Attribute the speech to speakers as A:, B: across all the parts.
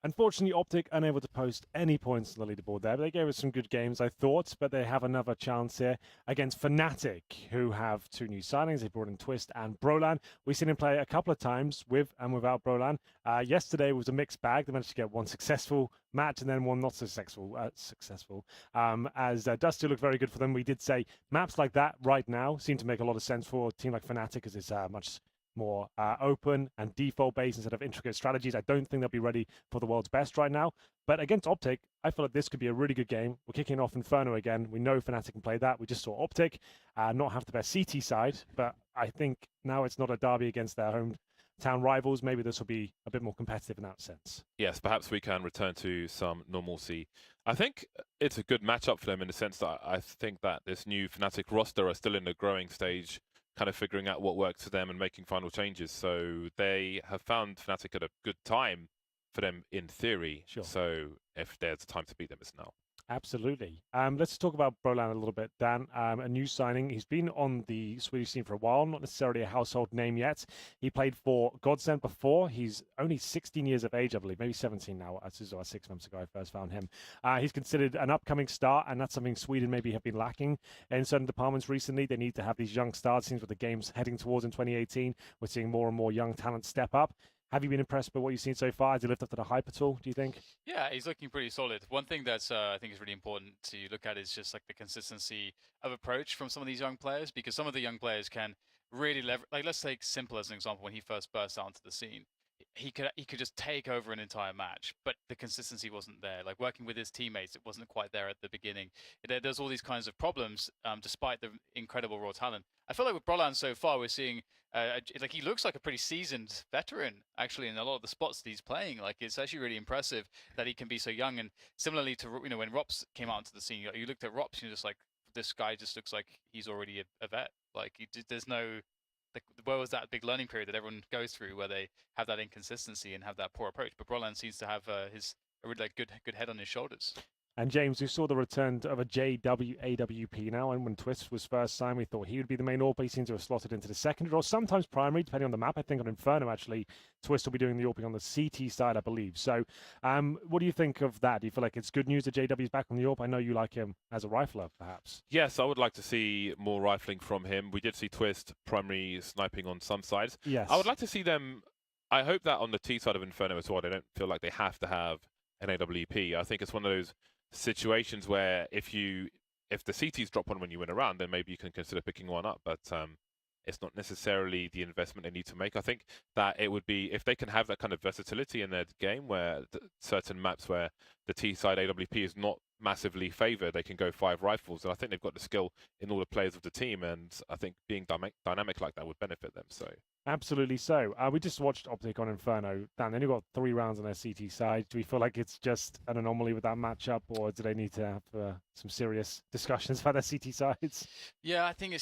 A: Unfortunately, Optic unable to post any points on the leaderboard there, but they gave us some good games, I thought. But they have another chance here against Fnatic, who have two new signings. They brought in Twist and Brolan. We've seen him play a couple of times with and without Brolan. Yesterday was a mixed bag. They managed to get one successful match and then one not so successful. As does still look very good for them. We did say maps like that right now seem to make a lot of sense for a team like Fnatic because it's much more open and default based instead of intricate strategies. I don't think they'll be ready for the world's best right now. But against Optic, I feel like this could be a really good game. We're kicking off Inferno again. We know Fnatic can play that. We just saw Optic not have the best CT side, but I think now it's not a derby against their hometown rivals. Maybe this will be a bit more competitive in that sense.
B: Yes, perhaps we can return to some normalcy. I think it's a good matchup for them in the sense that I think that this new Fnatic roster are still in the growing stage, kind of figuring out what works for them and making final changes. So they have found Fnatic at a good time for them in theory.
A: Sure.
B: So if there's a time to beat them, it's now.
A: Absolutely. Let's talk about Brolan a little bit, Dan. A new signing. He's been on the Swedish scene for a while, not necessarily a household name yet. He played for Godsend before. He's only 16 years of age, I believe, maybe 17 now. This is 6 months ago I first found him. He's considered an upcoming star, and that's something Sweden maybe have been lacking in certain departments recently. They need to have these young stars. Seems what the game's heading towards in 2018. We're seeing more and more young talent step up. Have you been impressed by what you've seen so far? Has he lived up to the hype at all, do you think?
C: Yeah, he's looking pretty solid. One thing that's I think is really important to look at is just like the consistency of approach from some of these young players, because some of the young players can really leverage. Like, let's take Simple as an example. When he first burst out onto the scene, he could just take over an entire match, but the consistency wasn't there. Like working with his teammates, it wasn't quite there at the beginning. There's all these kinds of problems, despite the incredible raw talent. I feel like with Brolan so far, we're seeing like he looks like a pretty seasoned veteran actually in a lot of the spots that he's playing. Like it's actually really impressive that he can be so young. And similarly to when Rops came out into the scene, you looked at Rops and you're just like, this guy just looks like he's already a vet. Like there's no. Like, where was that big learning period that everyone goes through where they have that inconsistency and have that poor approach? But Brolan seems to have a really like good head on his shoulders.
A: And James, we saw the return of a JWAWP now, and when Twist was first signed, we thought he would be the main AWP. He seems to have slotted into the secondary or sometimes primary, depending on the map. I think on Inferno, actually, Twist will be doing the AWPing on the CT side, I believe. So what do you think of that? Do you feel like it's good news that JW is back on the AWP? I know you like him as a rifler, perhaps.
B: Yes, I would like to see more rifling from him. We did see Twist primary sniping on some sides.
A: Yes.
B: I would like to see them. I hope that on the T side of Inferno as well, they don't feel like they have to have an AWP. I think it's one of those situations where if the CTs drop one when you win a round, then maybe you can consider picking one up. But it's not necessarily the investment they need to make. I think that it would be if they can have that kind of versatility in their game, where certain maps where the T side AWP is not massively favoured, they can go 5 rifles, and I think they've got the skill in all the players of the team, and I think being dynamic like that would benefit them. So.
A: Absolutely so. We just watched Optic on Inferno. Dan, they only got 3 rounds on their CT side. Do we feel like it's just an anomaly with that matchup, or do they need to have some serious discussions about their CT sides?
C: Yeah, I think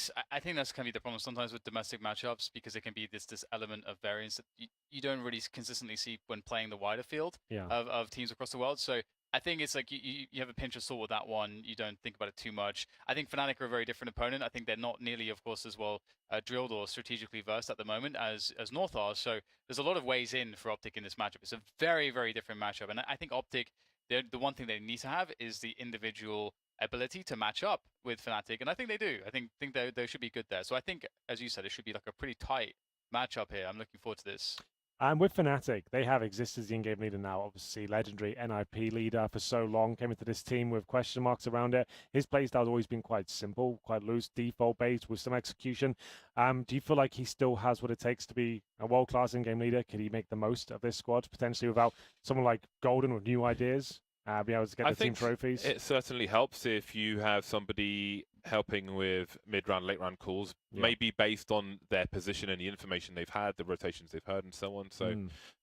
C: that's kind of the problem sometimes with domestic matchups, because it can be this element of variance that you don't really consistently see when playing the wider field of teams across the world. So I think it's like you have a pinch of salt with that one. You don't think about it too much. I think Fnatic are a very different opponent. I think they're not nearly, of course, as well drilled or strategically versed at the moment as North are. So there's a lot of ways in for Optic in this matchup. It's a very, very different matchup. And I think Optic, the one thing they need to have is the individual ability to match up with Fnatic. And I think they do. I think they should be good there. So I think, as you said, it should be like a pretty tight matchup here. I'm looking forward to this.
A: And with Fnatic, they have existed as the in-game leader now. Obviously, legendary NIP leader for so long, came into this team with question marks around it. His playstyle has always been quite simple, quite loose, default-based with some execution. Do you feel like he still has what it takes to be a world-class in-game leader? Could he make the most of this squad, potentially without someone like Golden with new ideas? Be able to get the team trophies?
B: It certainly helps if you have somebody helping with mid-round, late-round calls, maybe based on their position and the information they've had, the rotations they've heard, and so on.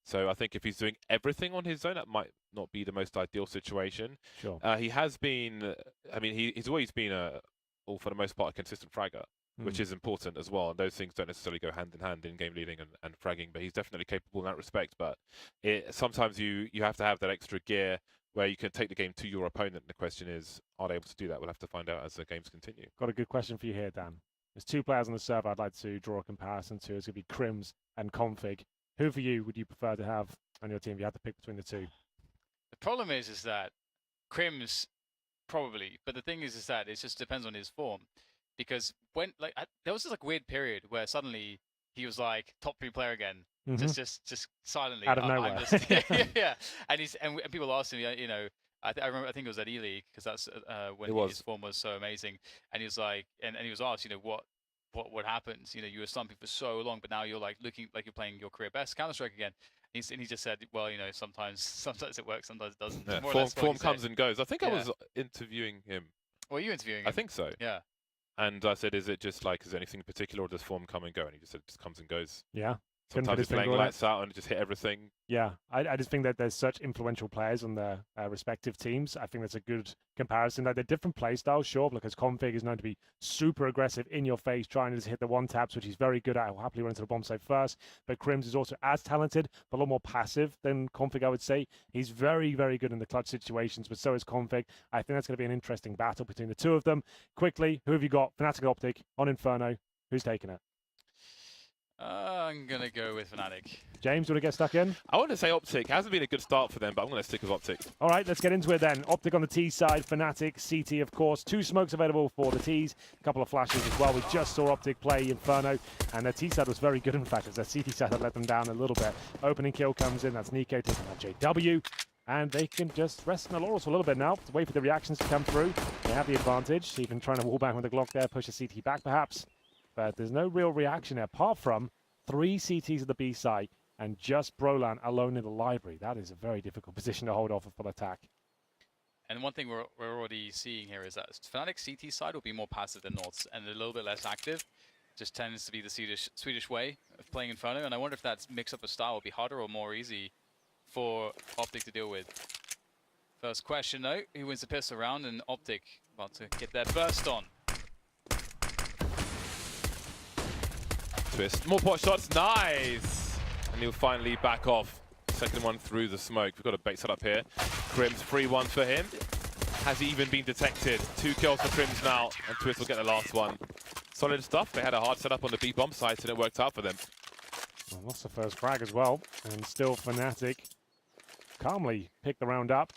B: So I think if he's doing everything on his own, that might not be the most ideal situation.
A: Sure.
B: He has been, I mean, he's always been, for the most part, a consistent fragger, which is important as well. And those things don't necessarily go hand in hand in game leading and fragging, but he's definitely capable in that respect. But sometimes you have to have that extra gear where you can take the game to your opponent. The question is, are they able to do that? We'll have to find out as the games continue.
A: Got a good question for you here, Dan. There's 2 players on the server I'd like to draw a comparison to. It's going to be Crims and Config. Who for you would you prefer to have on your team if you had to pick between the 2?
C: problem is that Crim's probably, but the thing is that it just depends on his form, because when there was this like weird period where suddenly he was like top 3 player again, just silently
A: out of nowhere.
C: yeah, and people asked him, you know, I think it was at iyii, because that's when his form was so amazing, and he was like, and he was asked, you know, what happens, you know, you were slumping for so long, but now you're like looking like you're playing your career best Counter-Strike again. And he just said, well, you know, sometimes it works, sometimes it doesn't.
B: Yeah, form comes and goes. I think I was interviewing him.
C: Were you interviewing him?
B: I think so.
C: Yeah.
B: And I said, is it just like, is there anything in particular, or does form come and go? And he just said, it just comes and goes.
A: Yeah.
B: Sometimes he's playing lights out and just hit everything.
A: Yeah, I just think that there's such influential players on their respective teams. I think that's a good comparison. Like, they're different play styles, sure, because Config is known to be super aggressive in your face, trying to just hit the one taps, which he's very good at. He'll happily run into the bomb site first. But Crims is also as talented, but a lot more passive than Config, I would say. He's very, very good in the clutch situations, but so is Config. I think that's going to be an interesting battle between the two of them. Quickly, who have you got? Fnatic Optic on Inferno. Who's taking it?
C: I'm going to go with Fnatic.
A: James, you want to get stuck in?
B: I want to say Optic. It hasn't been a good start for them, but I'm going to stick with Optic.
A: All right, let's get into it then. Optic on the T side, Fnatic, CT, of course. 2 smokes available for the Ts, a couple of flashes as well. We just saw Optic play Inferno, and their T side was very good, in fact, as their CT side had let them down a little bit. Opening kill comes in. That's Nico taking out JW, and they can just rest in the laurels for a little bit now to wait for the reactions to come through. They have the advantage, even trying to wall bang with the Glock there, push the CT back perhaps. But there's no real reaction there, apart from 3 CTs at the B side and just Brolan alone in the library. That is a very difficult position to hold off a full attack.
C: And one thing we're already seeing here is that Fnatic CT side will be more passive than North's and a little bit less active. Just tends to be the Swedish way of playing Inferno, and I wonder if that mix up of style will be harder or more easy for Optic to deal with. First question though, who wins the pistol round? And Optic about to get their burst on.
B: Twist. More pot shots. Nice! And he'll finally back off. Second one through the smoke. We've got a bait set up here. Crims, free one for him. Has he even been detected? 2 kills for Crims now, and Twist will get the last one. Solid stuff. They had a hard setup on the B bomb site, and it worked out for them.
A: Well, lost the first frag as well, and still Fnatic calmly picked the round up.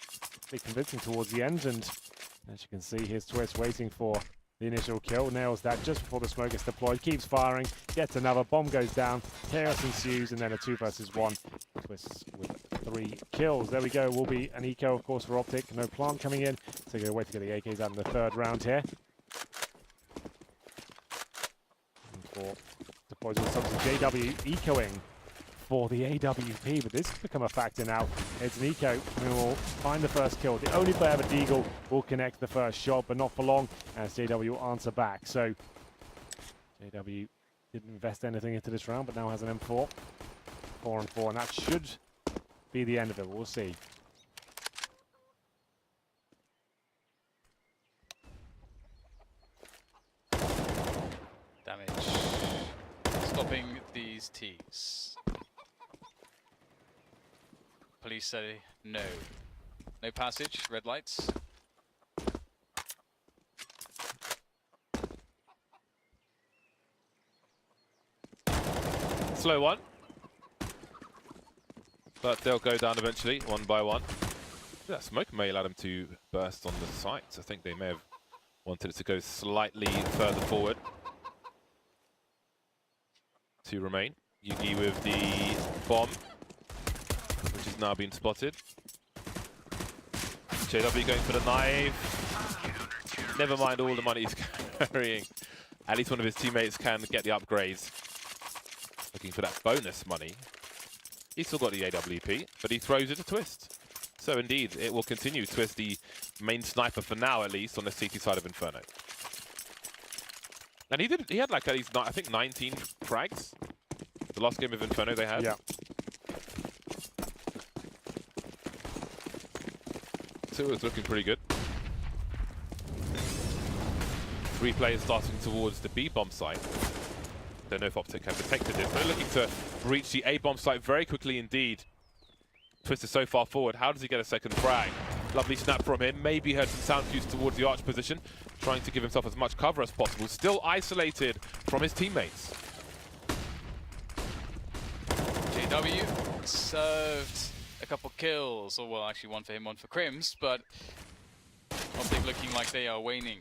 A: Bit convincing towards the end, and as you can see, here's Twist waiting for the initial kill, nails that just before the smoke gets deployed, keeps firing, gets another, bomb goes down, chaos ensues, and then a 2 versus 1. Twist with 3 kills. There we go, will be an eco, of course, for Optic. No plant coming in, so they're going to wait to get the AKs out in the 3rd round here. And for deploys with subs, JW ecoing for the AWP, but this has become a factor now. It's an eco who will find the first kill. The only player but Deagle will connect the first shot, but not for long, as JW will answer back. So JW didn't invest anything into this round, but now has an M4. 4 and 4, and that should be the end of it. We'll see.
C: Damage. Stopping these Ts. Police say no. No passage, red lights.
B: Slow one. But they'll go down eventually, one by one. That smoke may allow them to burst on the sights. I think they may have wanted it to go slightly further forward. 2 remain. Yugi with the bomb, which is now being spotted. JW going for the knife. Never mind all the money he's carrying. At least one of his teammates can get the upgrades. Looking for that bonus money. He's still got the AWP, but he throws it to Twist. So indeed, it will continue. Twist, the main sniper for now, at least, on the CT side of Inferno. And he had like at least, I think, 19 frags. The last game of Inferno they had.
A: Yeah.
B: So it was looking pretty good. 3 players starting towards the B bomb site. Don't know if Optic have detected this. They're looking to reach the A bomb site very quickly indeed. Twist is so far forward. How does he get a second frag? Lovely snap from him. Maybe heard some sound cues towards the arch position, trying to give himself as much cover as possible. Still isolated from his teammates.
C: JW served a couple kills, or well, actually one for him, one for Crims, but Optic looking like they are waning.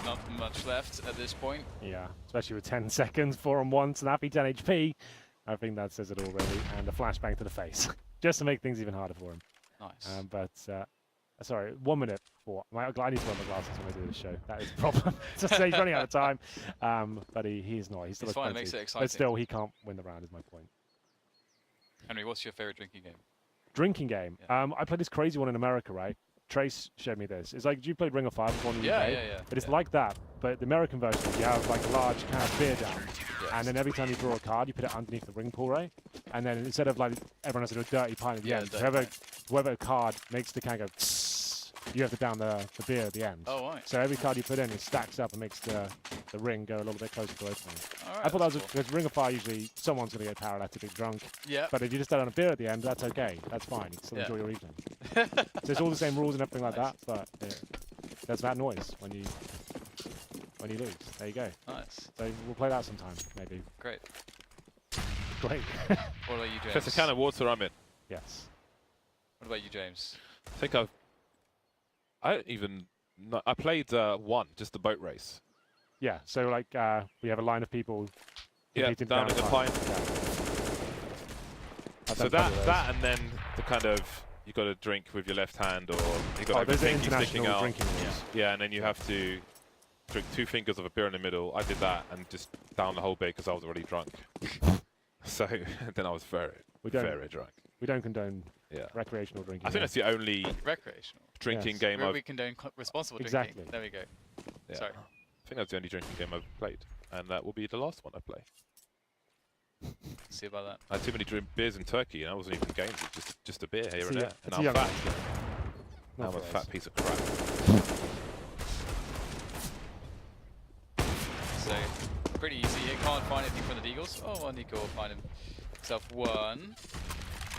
C: Not much left at this point.
A: Yeah, especially with 10 seconds, 4-on-1, snappy 10 HP. I think that says it already, and a flashbang to the face, just to make things even harder for him.
C: Nice.
A: Sorry, 1 minute before. I need to wear my glasses when I do this show. That is the problem. So he's running out of time, but he is not. He's still
C: fine, it makes it exciting.
A: But still, he can't win the round, is my point.
C: Henry, what's your favorite drinking game?
A: Drinking game?
C: Yeah.
A: I played this crazy one in America, right? Trace showed me this. It's like, you played Ring of Fire before in the UK?
C: Yeah.
A: But it's like that, but the American version, you have like a large can of beer down, and then every time you draw a card, you put it underneath the ring pool, right? And then instead of like everyone has a dirty pint at the end, whoever card makes the can go, you have to down the beer at the end.
C: Oh, right.
A: So every card you put in, it stacks up and makes the ring go a little bit closer to opening.
C: All right,
A: I thought that was
C: cool.
A: because Ring of Fire, usually someone's going to get paralytically drunk.
C: Yeah.
A: But if you just add on a beer at the end, that's okay. That's fine. You can still enjoy your evening. So it's all the same rules and everything like that, but there's that noise when you lose. There you go.
C: Nice.
A: So we'll play that sometime, maybe.
C: Great.
A: Great.
C: What about you, James?
B: Just a can of water, I'm in.
A: Yes.
C: What about you, James?
B: I think I played one, just the boat race.
A: Yeah. So like we have a line of people.
B: Yeah,
A: competing
B: down in the pine.
A: Yeah.
B: So that and then the kind of, you got to drink with your left hand, or you got
A: there's
B: a
A: an
B: pinky sticking
A: international
B: out.
A: drinking rules.
B: Yeah, and then you have to drink 2 fingers of a beer in the middle. I did that and just down the whole beer because I was already drunk. So then I was very drunk.
A: We don't condone
B: Yeah.
A: recreational drinking.
B: I think that's the only
C: Recreational.
B: drinking
A: Yes.
B: game
C: We condone responsible drinking.
A: Exactly.
C: There we go.
B: Yeah.
C: Sorry.
B: I think that's the only drinking game I've played, and that will be the last one I play.
C: See about that.
B: I had too many beers in Turkey, and I wasn't even games. It was just a beer here and there. And
A: It's a
B: I'm
A: young
B: fat.
A: man's game.
B: Now
A: Not
B: I'm a
A: for
B: fat
A: us.
B: piece of crap.
C: So, pretty easy. He can't find anything from the Deagles. Oh, well, Nico will find himself one.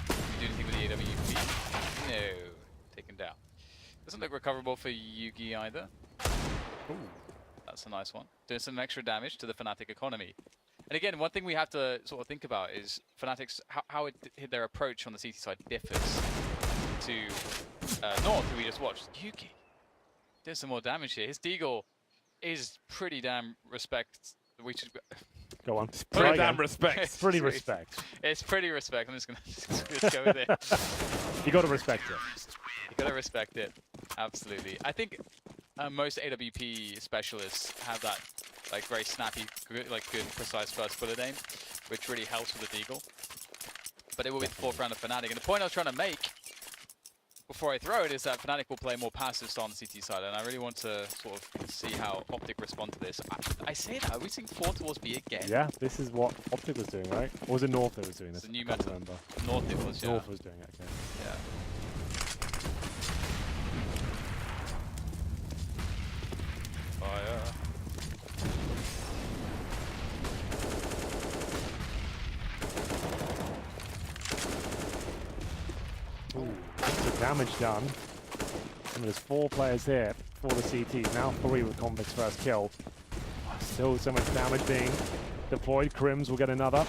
C: Can you do anything with the AWP? No. Taken down. Doesn't look recoverable for Yugi either.
A: Ooh.
C: That's a nice one. Doing some extra damage to the Fnatic economy. And again, one thing we have to sort of think about is Fnatic's, how their approach on the CT side differs to North, who we just watched. Yugi doing some more damage here. His Deagle is pretty damn respect. We should
A: Go on.
B: Pretty damn respect.
A: Pretty respect.
C: It's pretty respect. I'm just gonna go with it.
A: You got to respect it.
C: You gotta respect it. Absolutely. I think most AWP specialists have that like very snappy, good, precise first bullet aim, which really helps with the Deagle. But it will be the fourth round of Fnatic. And the point I was trying to make before I throw it is that Fnatic will play more passive style on the CT side, and I really want to sort of see how Optic respond to this. I say that, are we seeing 4 towards B again?
A: Yeah, this is what Optic was doing, right? Or was it North that was doing this?
C: It's a new
A: I can't
C: meta.
A: remember.
C: North it was, yeah.
A: North was doing it, okay.
C: Yeah. Fire.
A: Ooh, lots of damage done. And there's 4 players here for the CTs. Now 3 with Convict's first kill. Still so much damage being deployed. Crims will get another.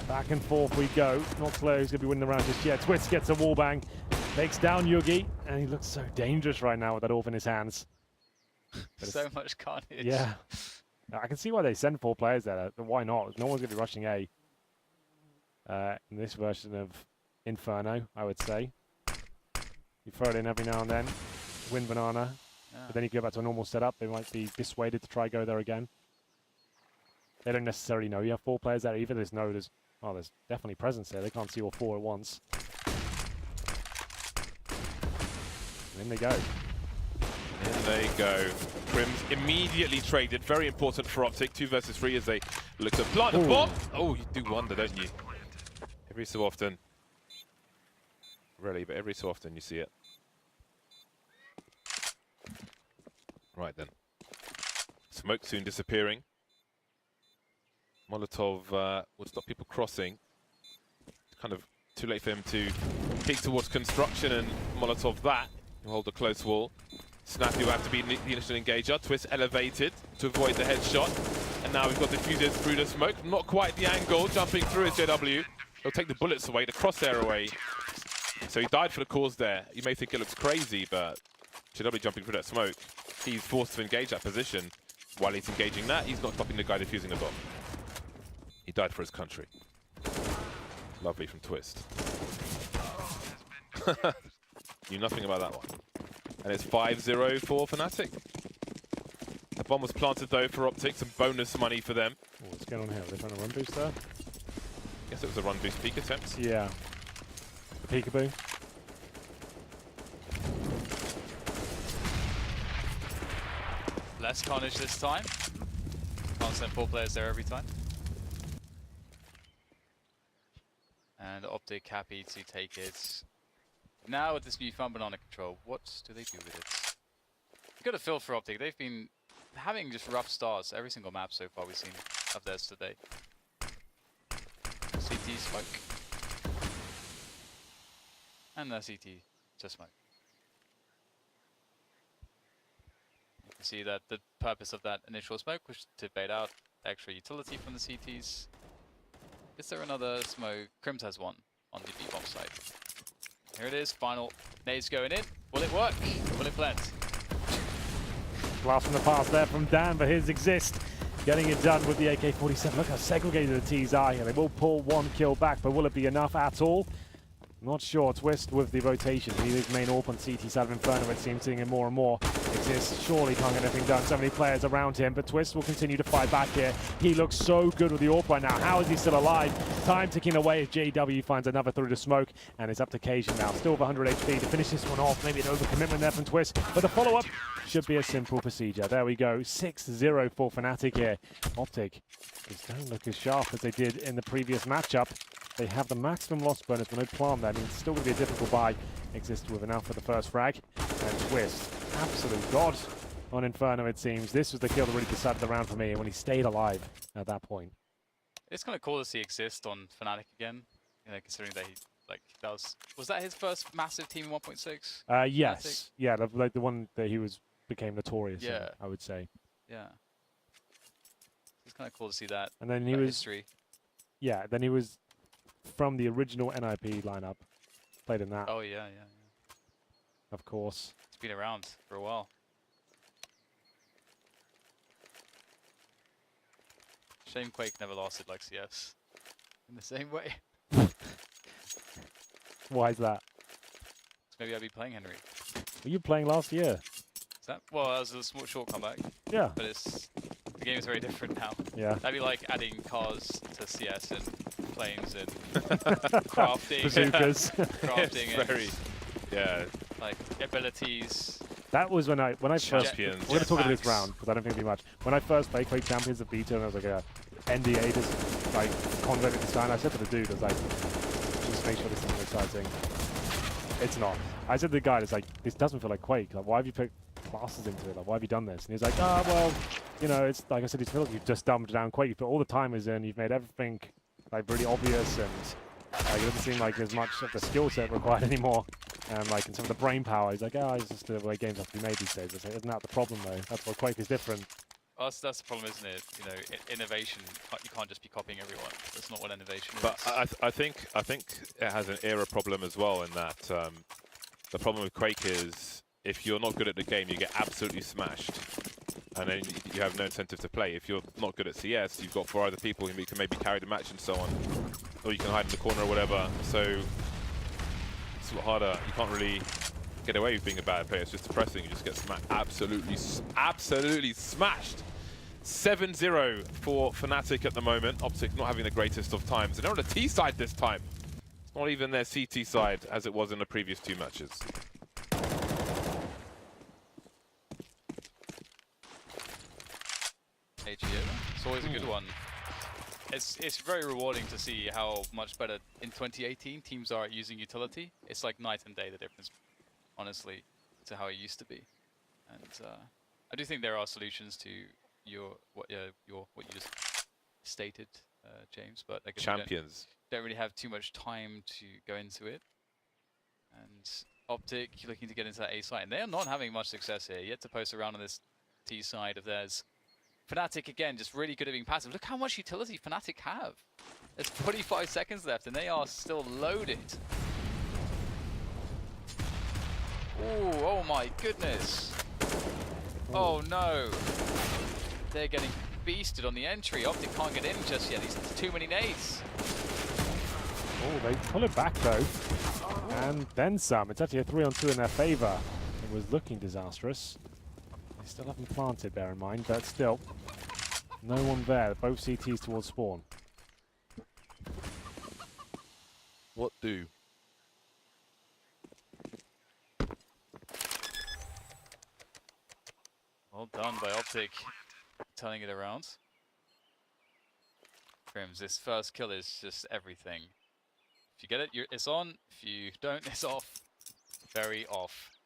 A: Back and forth we go. Not clear who's going to be winning the round just yet. Twitz gets a wallbang. Takes down Yugi. And he looks so dangerous right now with that AWP in his hands.
C: So much carnage.
A: Yeah. I can see why they send 4 players there. Why not? No one's going to be rushing A. In this version of Inferno, I would say. You throw it in every now and then. Win banana.
C: Yeah.
A: But then you go back to a normal setup. They might be dissuaded to try go there again. They don't necessarily know you have 4 players there either. There's definitely presence there. They can't see all 4 at once. And in they go.
B: In they go. Crims immediately traded. Very important for Optic. 2 versus 3 as they look to plant the bomb. Oh, you do wonder, don't you? Every so often. Really, but every so often you see it. Right then. Smoke soon disappearing. Molotov would stop people crossing. Kind of too late for him to peek towards construction, and Molotov that. He'll hold a close wall. Snappy will have to be the initial engager. Twist elevated to avoid the headshot. And now we've got diffusers through the smoke. Not quite the angle. Jumping through is JW. He'll take the bullets away, the crosshair away. So he died for the cause there. You may think it looks crazy, but JW jumping through that smoke. He's forced to engage that position. While he's engaging that, he's not stopping the guy defusing the bomb. He died for his country. Lovely from Twist. Knew nothing about that one. And it's 5-0 for Fnatic. The bomb was planted though for Optic, some bonus money for them.
A: Oh, what's going on here? Are they trying to run boost there?
B: Guess it was a run boost peek attempt.
A: Yeah. The peekaboo.
C: Less carnage this time. Can't send 4 players there every time. And Optic happy to take it. Now with this newfound banana control, what do they do with it? You've got a feel for Optic. They've been having just rough starts every single map so far we've seen of theirs today. CT smoke. And the CT to smoke. You can see that the purpose of that initial smoke was to bait out extra utility from the CTs. Is there another smoke? Crims has one on the B-bomb side. Here it is, final nades going in. Will it work? Will it blend?
A: Blast from the past there from Dan, but his exist. Getting it done with the AK-47. Look how segregated the T's are here. They will pull 1 kill back, but will it be enough at all? Not sure. Twist with the rotation. He is main AWP on CT side of Inferno. It seems seeing him more and more. Exist surely can't get anything done. So many players around him, but Twist will continue to fight back here. He looks so good with the AWP right now. How is he still alive? Time ticking away as JW finds another through the smoke, and it's up to Cajun now. Still with 100 HP to finish this one off. Maybe an overcommitment there from Twist, but the follow-up should be a simple procedure. There we go. 6-0 for Fnatic here. Optic just don't look as sharp as they did in the previous matchup. They have the maximum loss bonus, but no plan there. I mean, it's still going to be a difficult buy. Exist with enough for the first frag. And Twist, absolute god on Inferno, it seems. This was the kill that really decided the round for me, and when he stayed alive at that point.
C: It's kind of cool to see Exist on Fnatic again. You know, considering that he, like, that was that his first massive team in 1.6?
A: Yes. Yeah, like the one that he became notorious in, I would say.
C: Yeah. It's kind of cool to see that.
A: And then he was...
C: history.
A: Yeah, then he was from the original NIP lineup. Played in that.
C: Oh, yeah.
A: Of course.
C: It's been around for a while. Shame Quake never lasted like CS. In the same way.
A: Why is that?
C: So maybe I'd be playing Henry.
A: Were you playing last year?
C: Is that? Well, that was a small, short comeback.
A: Yeah.
C: But the game is very different now.
A: Yeah.
C: That'd be like adding cars to CS and planes and crafting.
A: Bazookas.
C: Crafting and
B: Very, yeah.
C: like abilities.
A: That was when I first...
B: Champions.
A: We're going to talk about this
C: Jetpacks.
A: round, because I don't think it'll be much. When I first played Quake Champions of Beta, and I was like a NDA, just like converted to sign, I said to the dude, I was like, just make sure this isn't exciting. It's not. I said to the guy, it's like, this doesn't feel like Quake. Like, why have you put classes into it? Like, why have you done this? And he's like, well, you know, it's like I said, it's feel like you've just dumbed down Quake. You put all the timers in, you've made everything like really obvious, and it doesn't seem like there's much of the skill set required anymore. And like in some of the brain power, he's like, it's just the way games have to be made these days. I say, isn't that the problem though? That's why Quake is different.
C: Well, that's the problem, isn't it? You know, innovation. You can't just be copying everyone. That's not what innovation is.
B: But I think it has an era problem as well, in that the problem with Quake is if you're not good at the game, you get absolutely smashed, and then you have no incentive to play. If you're not good at CS, you've got 4 other people who can maybe carry the match and so on, or you can hide in the corner or whatever. So it's a lot harder. You can't really get away with being a bad player. It's just depressing. You just get smashed. Absolutely smashed. 7-0 for Fnatic at the moment. Optic not having the greatest of times. And they're on the T side this time. It's not even their CT side as it was in the previous 2 matches.
C: It's always a good one. It's very rewarding to see how much better in 2018 teams are at using utility. It's like night and day, the difference, honestly, to how it used to be. And I do think there are solutions to what you just stated, James. But I guess
B: Champions.
C: don't really have too much time to go into it. And Optic looking to get into that A side, and they are not having much success here. Yet to post around on this T side of theirs. Fnatic again, just really good at being passive. Look how much utility Fnatic have. There's 45 seconds left, and they are still loaded. Ooh, oh my goodness. Oh no. They're getting beasted on the entry. Optic can't get in just yet. He's too many nades.
A: Oh, they pull it back though. And then some. It's actually a 3-on-2 in their favor. It was looking disastrous. They still haven't planted, bear in mind, but still. No one there. Both CTs towards spawn.
B: What do?
C: Well done by Optic, turning it around. Crims, this first kill is just everything. If you get it, it's on. If you don't, it's off. Very off.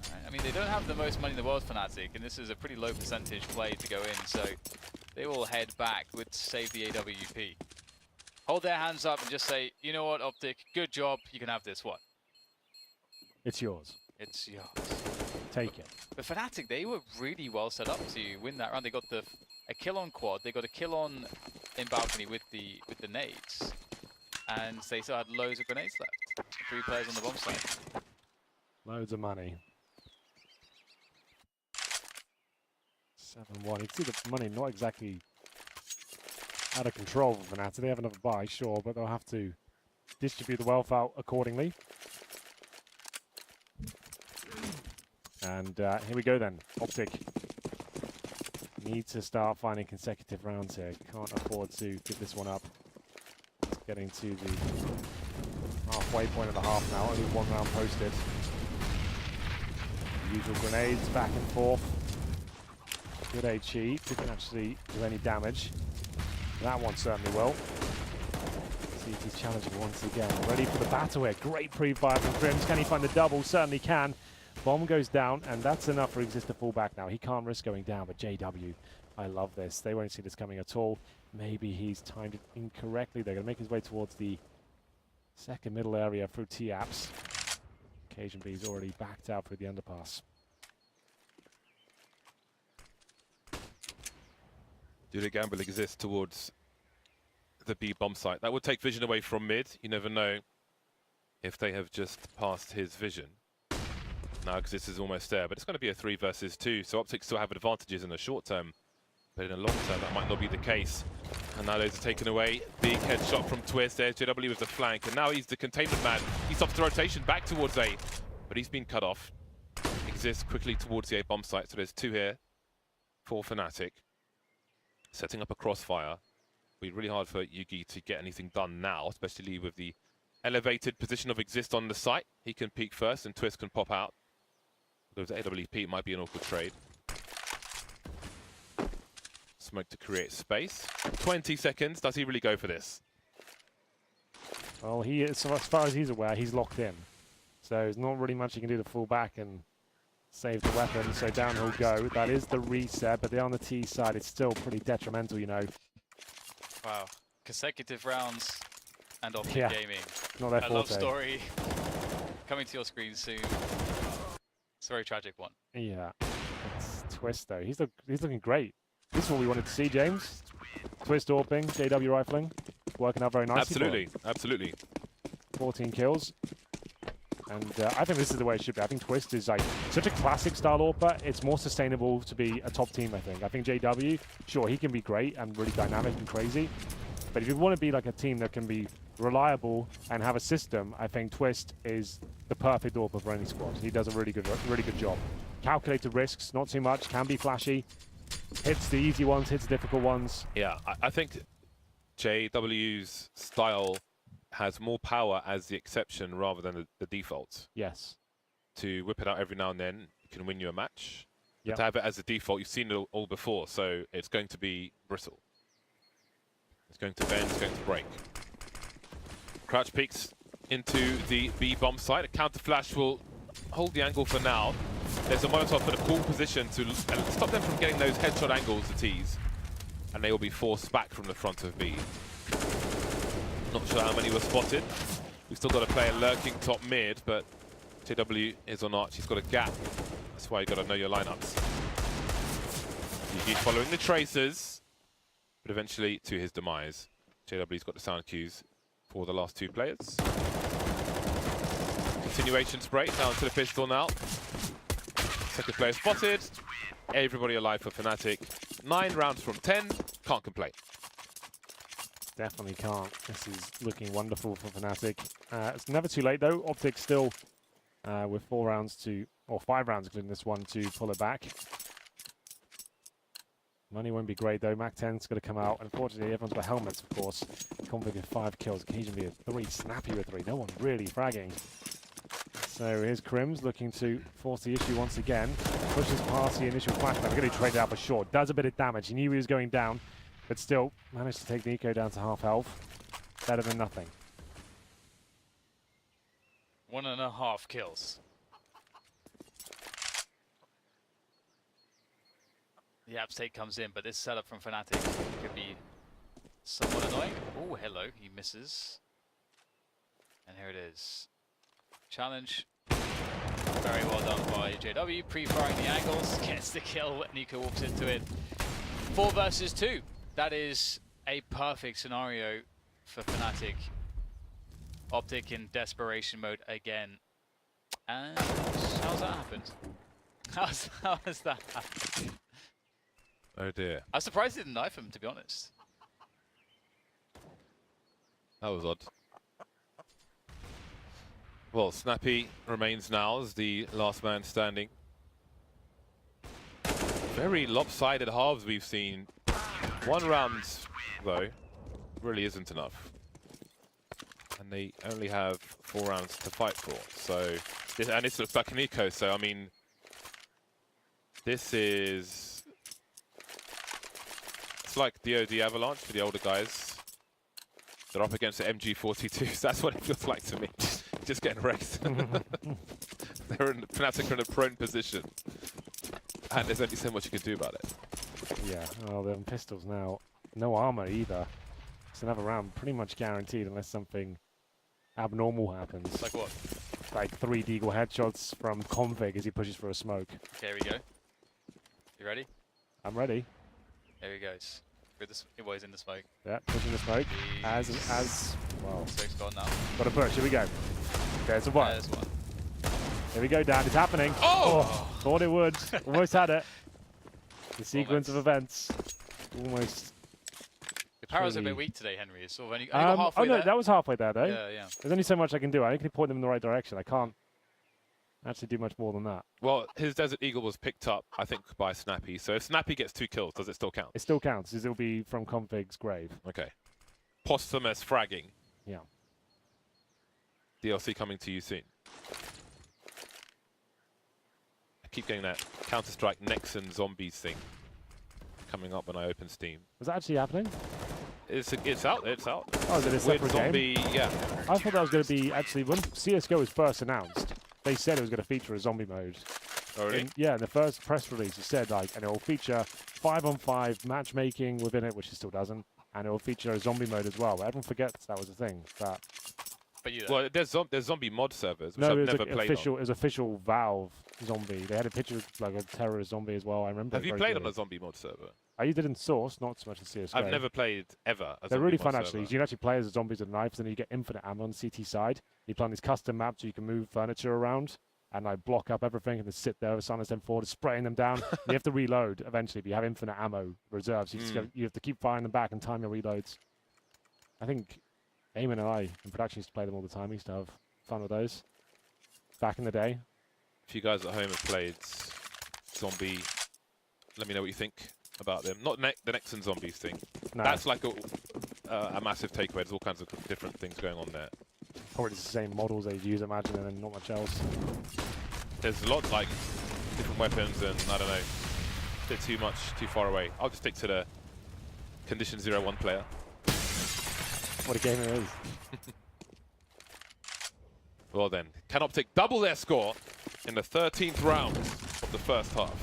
C: Alright, I mean, they don't have the most money in the world, Fnatic, and this is a pretty low percentage play to go in, so they will head back with save the AWP. Hold their hands up and just say, you know what, Optic, good job, you can have this one.
A: It's yours.
C: It's yours.
A: Take it.
C: But Fnatic, they were really well set up to win that round. They got a kill on quad, they got a kill on in balcony with the nades, and they still had loads of grenades left. 3 players on the bomb site.
A: Loads of money. 7-1. You can see the money not exactly out of control for Fnatic. They have another buy, sure, but they'll have to distribute the wealth out accordingly. And here we go then. Optic need to start finding consecutive rounds here. Can't afford to give this one up. It's getting to the halfway point of the half now. Only 1 round posted. The usual grenades back and forth. Good HE. Didn't actually do any damage. That one certainly will. CT's challenging once again. Ready for the battle here. Great pre-fire from Crims. Can he find the double? Certainly can. Bomb goes down, and that's enough for Exist to fall back now. He can't risk going down, but JW, I love this. They won't see this coming at all. Maybe he's timed it incorrectly. They're going to make his way towards the second middle area through T-Apps. Cajun B's already backed out through the underpass.
B: Do the gamble exist towards the B bomb site? That would take vision away from mid. You never know if they have just passed his vision. Now Exist is almost there, but it's going to be a 3 versus 2, so Optic still have advantages in the short term, but in the long term that might not be the case. And now those are taken away. Big headshot from Twist. There's JW with the flank, and now he's the containment man. He stops the rotation back towards A, but he's been cut off. Exist quickly towards the A bomb site, so there's 2 here for Fnatic. Setting up a crossfire. It'll be really hard for Yugi to get anything done now, especially with the elevated position of Exist on the site. He can peek first, and Twist can pop out. With AWP, it might be an awkward trade. Smoke to create space. 20 seconds. Does he really go for this?
A: Well, he is, so as far as he's aware, he's locked in. So there's not really much he can do to fall back and save the weapon. So down he'll go. That is the reset, but they're on the T side. It's still pretty detrimental, you know.
C: Wow. Consecutive rounds and Optic Gaming.
A: Not their
C: A
A: forte.
C: love story coming to your screen soon. It's a very tragic one.
A: Yeah. It's Twist, though. He's looking great. This is what we wanted to see, James. Twist AWPing, JW rifling. Working out very nicely.
B: Absolutely. Absolutely.
A: 14 kills. And I think this is the way it should be. I think Twist is like such a classic style AWPer. It's more sustainable to be a top team, I think. I think JW, sure, he can be great and really dynamic and crazy. But if you want to be like a team that can be reliable and have a system, I think Twist is the perfect AWPer for any squad. He does a really good job. Calculated risks, not too much, can be flashy. Hits the easy ones, hits the difficult ones.
B: Yeah, I think JW's style has more power as the exception rather than the default.
A: Yes.
B: To whip it out every now and then can win you a match.
A: Yep.
B: But to have it as a default, you've seen it all before, so it's going to be brittle. It's going to bend, it's going to break. Crouch peeks into the B bomb site. A counter flash will hold the angle for now. There's a Molotov for the cool position to stop them from getting those headshot angles, the T's. And they will be forced back from the front of B. Not sure how many were spotted. We've still got a player lurking top mid, but JW is on arch. He's got a gap. That's why you've got to know your lineups. He's following the tracers, but eventually to his demise. JW's got the sound cues for the last 2 players. Continuation spray down to the pistol now. Second player spotted. Everybody alive for Fnatic. 9 rounds from 10. Can't complain.
A: Definitely can't. This is looking wonderful for Fnatic. It's never too late though. Optic still with 4 rounds to, or 5 rounds including this one, to pull it back. Money won't be great though. Mac 10's going to come out. Unfortunately, everyone's got helmets, of course. Config with 5 kills, occasionally a 3. Snappy with 3. No one really fragging. So here's Crims looking to force the issue once again. Pushes past the initial flashback. They're going to trade it out for short. Does a bit of damage. He knew he was going down, but still managed to take Nico down to half health. Better than nothing.
C: 1.5 kills. The uptake comes in, but this setup from Fnatic could be somewhat annoying. Oh, hello, he misses. And here it is. Challenge. Very well done by JW. Pre-firing the angles, gets the kill. Nico walks into it. 4 versus 2. That is a perfect scenario for Fnatic. Optic in desperation mode again. And how's that happened? How has that happened?
B: Oh dear.
C: I'm surprised he didn't knife him, to be honest.
B: That was odd. Well, Snappy remains now as the last man standing. Very lopsided halves we've seen. 1 round, though, really isn't enough. And they only have 4 rounds to fight for. So, this looks like an eco. So, I mean, this is... It's like DoD Avalanche for the older guys. They're up against the MG42s. That's what it feels like to me. Just getting wrecked. Fnatic are in a prone position. And there's only so much you can do about it.
A: Yeah, well, they're on pistols now. No armor either. It's another round pretty much guaranteed unless something abnormal happens.
C: Like what?
A: Like 3 deagle headshots from Config as he pushes for a smoke.
C: Okay, here we go. You ready?
A: I'm ready.
C: There he goes. It was in the smoke.
A: Yeah, pushing the smoke. As well.
C: Smoke's gone now.
A: Got a push. Here we go. There's a one.
C: There's one.
A: Here we go, Dad. It's happening.
B: Oh!
A: Thought it would. Almost had it. The sequence of events. Almost.
C: The power's a
A: Truly.
C: bit weak today, Henry. It's sort of only got halfway
A: oh no,
C: there.
A: that was halfway there though.
C: Yeah, yeah.
A: There's only so much I can do. I can point them in the right direction. I can't actually do much more than that.
B: Well, his Desert Eagle was picked up, I think, by Snappy. So if Snappy gets 2 kills, does it still count?
A: It still counts, as it'll be from Config's grave.
B: Okay. Posthumous fragging.
A: Yeah.
B: DLC coming to you soon. I keep getting that Counter-Strike Nexon Zombies thing coming up when I open Steam.
A: Was that actually happening?
B: It's out. It's out.
A: Oh, is it a
B: Weird
A: separate
B: zombie,
A: game?
B: yeah.
A: I thought that was going to be actually when CS:GO was first announced. They said it was going to feature a zombie mode.
B: Oh, really?
A: Yeah, in the first press release, it said like, and it will feature 5-on-5 matchmaking within it, which it still doesn't, and it will feature a zombie mode as well. But everyone forgets that was a thing. But
B: Well, there's zombie mod servers, which
A: no,
B: I've
A: it was
B: never played
A: official.
B: on.
A: It was official Valve zombie. They had a picture of like a terrorist zombie as well. I remember.
B: Have you played on a zombie mod server?
A: I used it in Source, not so much in CS:GO.
B: I've never played ever.
A: They're really fun actually. You can actually play as zombies with knives, and then you get infinite ammo on the CT side. You play on these custom maps, so you can move furniture around and like block up everything, and then sit there with silence M4, spraying them down. You have to reload eventually, but you have infinite ammo reserves. You, you have to keep firing them back and time your reloads. I think Eamon and I in production used to play them all the time. We used to have fun with those back in the day.
B: If you guys at home have played Zombie, let me know what you think about them. Not the Nexon Zombies thing.
A: No.
B: That's like a massive takeaway. There's all kinds of different things going on there.
A: Probably the same models they use, imagine, and then not much else.
B: There's a lot like different weapons and I don't know, a bit too far away. I'll just stick to the Condition 01 player.
A: What a game it is.
B: Well then, can Optic double their score in the 13th round of the first half?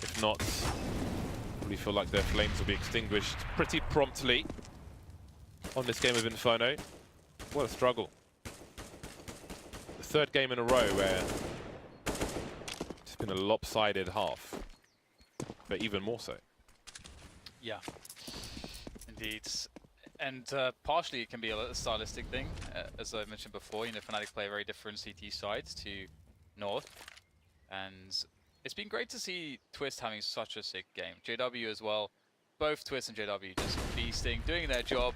B: If not, we feel like their flames will be extinguished pretty promptly on this game of Inferno. What a struggle. The 3rd game in a row where it's been a lopsided half, but even more so.
C: Yeah, indeed. And partially it can be a stylistic thing. As I mentioned before, you know, Fnatic play a very different CT sides to North. And it's been great to see Twist having such a sick game. JW as well. Both Twist and JW just feasting, doing their job,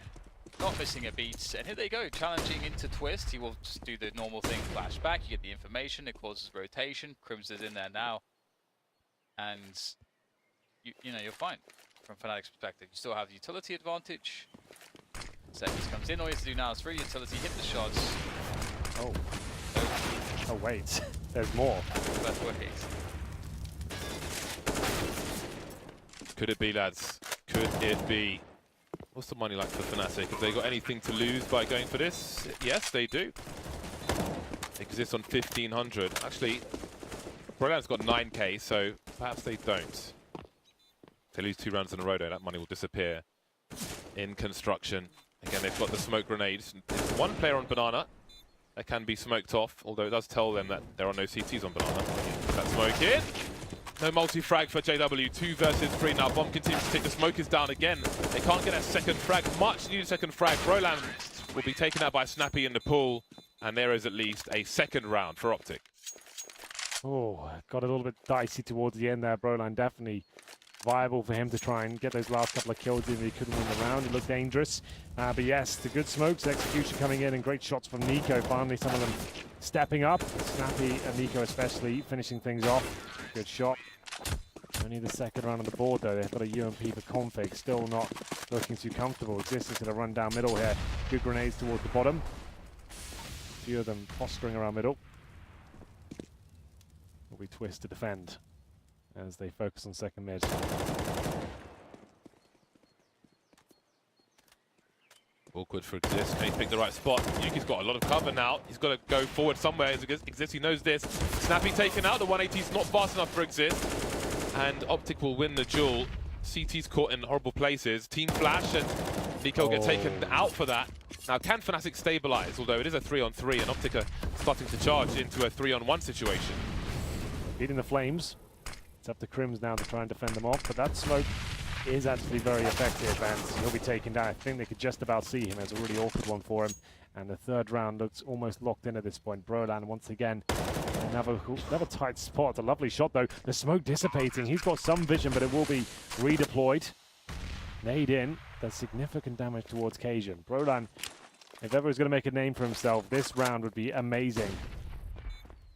C: not missing a beat. And here they go, challenging into Twist. He will just do the normal thing, flash back, you get the information, it causes rotation. Crims is in there now. And you know, you're fine from Fnatic's perspective. You still have the utility advantage. Seconds comes in, all you have to do now is through utility, hit the shots.
A: Oh. Oh, wait. There's more.
C: That's what it is.
B: Could it be, lads? Could it be? What's the money like for Fnatic? Have they got anything to lose by going for this? Yes, they do. Exists on 1500. Actually, Brilliant's got 9k, so perhaps they don't. If they lose 2 rounds in a row, though, that money will disappear in construction. Again, they've got the smoke grenades. There's one player on Banana that can be smoked off, although it does tell them that there are no CTs on Banana. Put that smoke in. No multi-frag for JW. 2 versus 3 now. Bomb continues to tick. The smoke is down again. They can't get a second frag. Much needed second frag. Brolan will be taken out by Snappy in the pool. And there is at least a second round for Optic.
A: Oh, got a little bit dicey towards the end there. Broline definitely viable for him to try and get those last couple of kills in. He couldn't win the round. It looked dangerous. But yes, the good smokes, execution coming in, and great shots from Nico. Finally, some of them stepping up. Snappy and Nico especially finishing things off. Good shot. Only the second round on the board though. They've got a UMP for config. Still not looking too comfortable. Existence going to run down middle here. Good grenades towards the bottom. A few of them posturing around middle. Will be Twist to defend as they focus on second mid.
B: Awkward for Exist. Can he pick the right spot? Yuki's got a lot of cover now. He's got to go forward somewhere. Exist, he knows this. Snappy taken out. The 180 is not fast enough for Exist. And Optic will win the duel. CT's caught in horrible places. Team flash and Nico will get taken out for that. Now, can Fnatic stabilize? Although it is a 3-on-3 and Optic are starting to charge into a 3-on-1 situation.
A: Beating the flames. It's up to Crims now to try and defend them off, but that smoke is actually very effective and he'll be taken down. I think they could just about see him. It's a really awkward one for him. And the third round looks almost locked in at this point. Brolan once again, another tight spot. A lovely shot though. The smoke dissipating. He's got some vision, but it will be redeployed. Nade in. Does significant damage towards Cajun. Brolan, if ever he's going to make a name for himself, this round would be amazing.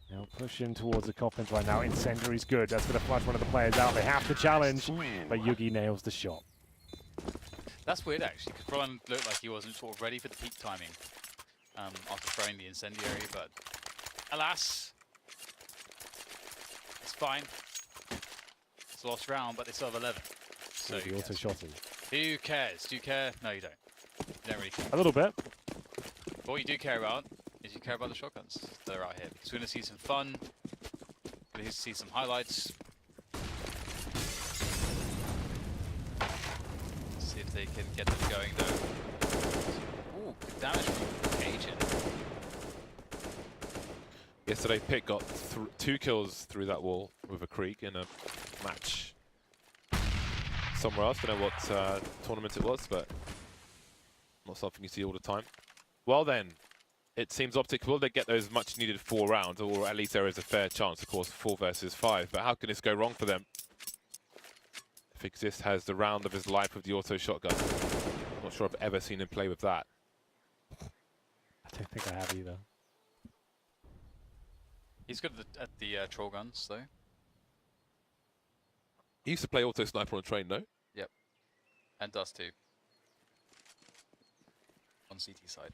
A: They'll push in towards the coffins right now. Incendiary's good. That's going to flush one of the players out. They have to challenge, but Yugi nails the shot.
C: That's weird actually, because Brolan looked like he wasn't sort of ready for the peak timing after throwing the incendiary, but alas, it's fine. It's a lost round, but they still have 11. So
A: He auto shot him.
C: who cares? Do you care? No, you don't. You don't really care.
A: A little bit.
C: What you do care about is you care about the shotguns that are out here, because we're going to see some fun, we're going to see some highlights. See if they can get them going though. Ooh, good damage from Cajun.
B: Yesterday, Pitt got 2 kills through that wall with a Creek in a match somewhere else. Don't know what tournament it was, but not something you see all the time. Well then, it seems Optic will they get those much needed 4 rounds, or at least there is a fair chance, of course, 4 versus 5. But how can this go wrong for them? If Exist has the round of his life with the auto shotgun. Not sure I've ever seen him play with that.
A: I don't think I have either.
C: He's good at the troll guns though.
B: He used to play auto sniper on train, no?
C: Yep. And does too. On CT side.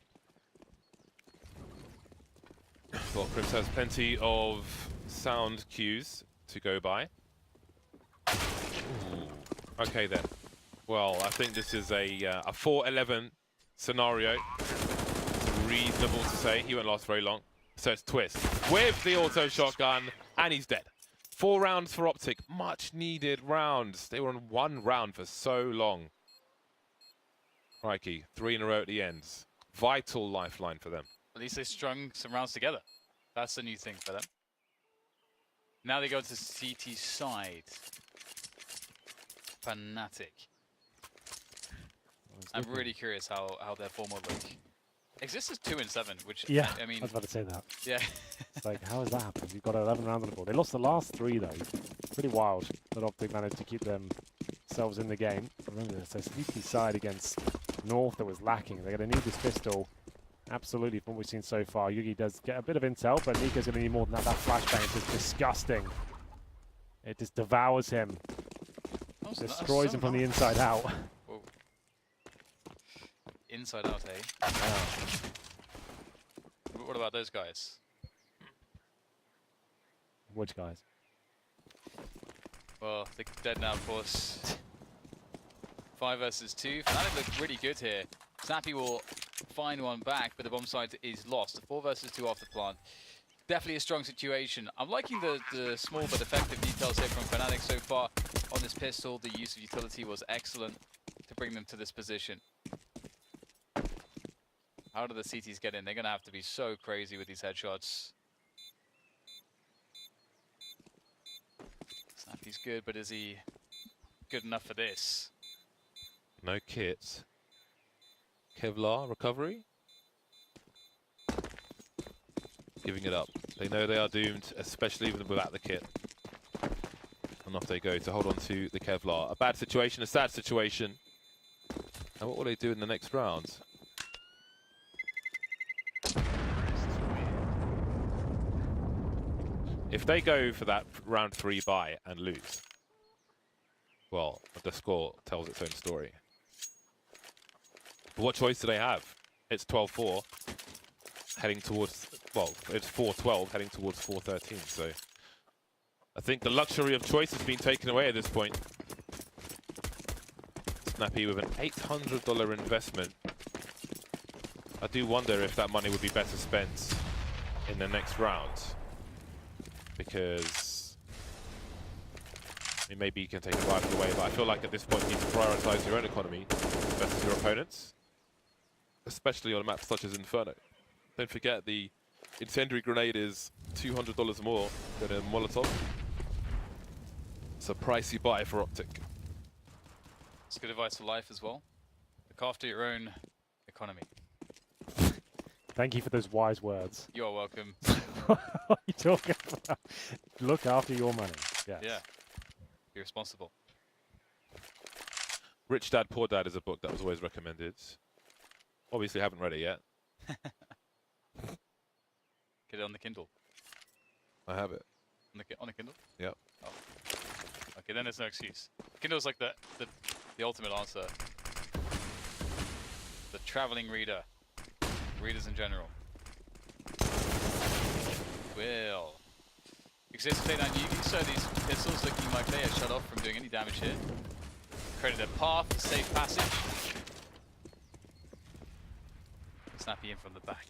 B: Well, Crims has plenty of sound cues to go by. Ooh. Okay then. Well, I think this is a 4-11 scenario. It's reasonable to say. He won't last very long. So it's Twist with the auto shotgun, and he's dead. 4 rounds for Optic. Much needed rounds. They were on 1 round for so long. Crikey, 3 in a row at the ends. Vital lifeline for them.
C: At least they strung some rounds together. That's the new thing for them. Now they go to CT side. Fnatic. I'm really curious how their form will look. Exists as 2 and 7, which
A: Yeah,
C: I mean,
A: I was about to say that.
C: yeah.
A: It's like, how has that happened? You've got 11 rounds on the board. They lost the last 3 though. Pretty wild that Optic managed to keep themselves in the game. Remember, it's a sneaky side against North that was lacking. They're going to need this pistol. Absolutely, from what we've seen so far. Yugi does get a bit of intel, but Nico's going to need more than that. That flashbang is just disgusting. It just devours him. Destroys him from the inside out.
C: Whoa. Inside out, eh?
A: Wow.
C: What about those guys?
A: Which guys?
C: Well, they're dead now, of course. 5 versus 2. Fnatic look really good here. Snappy will find one back, but the bomb site is lost. 4 versus 2 off the plant. Definitely a strong situation. I'm liking the small but effective details here from Fnatic so far on this pistol. The use of utility was excellent to bring them to this position. How do the CTs get in? They're going to have to be so crazy with these headshots. Snappy's good, but is he good enough for this?
B: No kits. Kevlar recovery. Giving it up. They know they are doomed, especially even without the kit. And off they go to hold on to the Kevlar. A bad situation, a sad situation. And what will they do in the next round? If they go for that round 3 bye and lose, well, the score tells its own story. But what choice do they have? It's 12-4, heading towards, well, it's 4-12, heading towards 4-13. So I think the luxury of choice has been taken away at this point. Snappy with an $800 investment. I do wonder if that money would be better spent in the next round. Because I mean, maybe you can take a rival away, but I feel like at this point you need to prioritize your own economy versus your opponents, especially on a map such as Inferno. Don't forget the incendiary grenade is $200 more than a Molotov. It's a pricey buy for Optic.
C: It's good advice for life as well. Look after your own economy.
A: Thank you for those wise words.
C: You are welcome.
A: What are you talking about? Look after your money. Yes.
C: Yeah. Be responsible.
B: Rich Dad, Poor Dad is a book that was always recommended. Obviously haven't read it yet.
C: Get it on the Kindle.
B: I have it.
C: On the Kindle?
B: Yep.
C: Oh. Okay, then there's no excuse. Kindle's like the ultimate answer. The traveling reader. Readers in general. Will. Exists to take down Yugi, so these pistols looking like they are shut off from doing any damage here. Created a path, a safe passage. Snappy in from the back.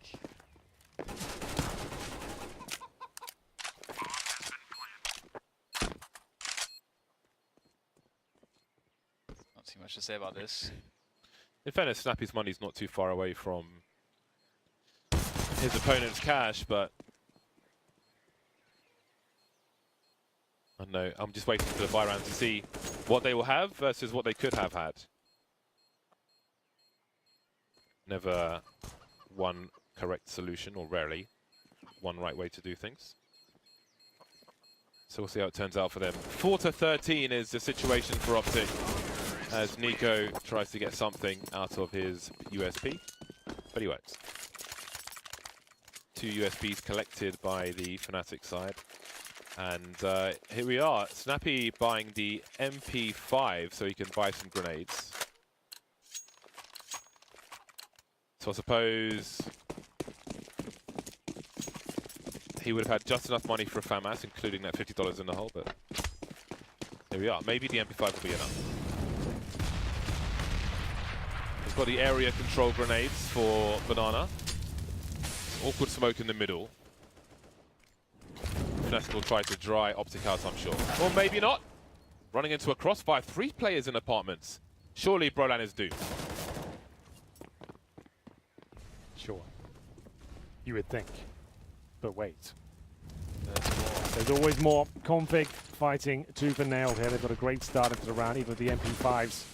C: Not too much to say about this.
B: In fairness, Snappy's money's not too far away from his opponent's cash, but I don't know. I'm just waiting for the buy round to see what they will have versus what they could have had. Never one correct solution, or rarely one right way to do things. So we'll see how it turns out for them. 4-13 is the situation for Optic as Nico tries to get something out of his USP, but he won't. 2 USBs collected by the Fnatic side. And here we are, Snappy buying the MP5 so he can buy some grenades. So I suppose he would have had just enough money for a FAMAS, including that $50 in the hole, but here we are. Maybe the MP5 will be enough. He's got the area control grenades for Banana. Awkward smoke in the middle. Fnatic will try to dry Optic out, I'm sure. Or maybe not. Running into a crossfire. 3 players in apartments. Surely Brolan is doomed.
A: Sure. You would think. But wait. There's more. There's always more. Config fighting tooth and nail here. They've got a great start into the round, even with the MP5s.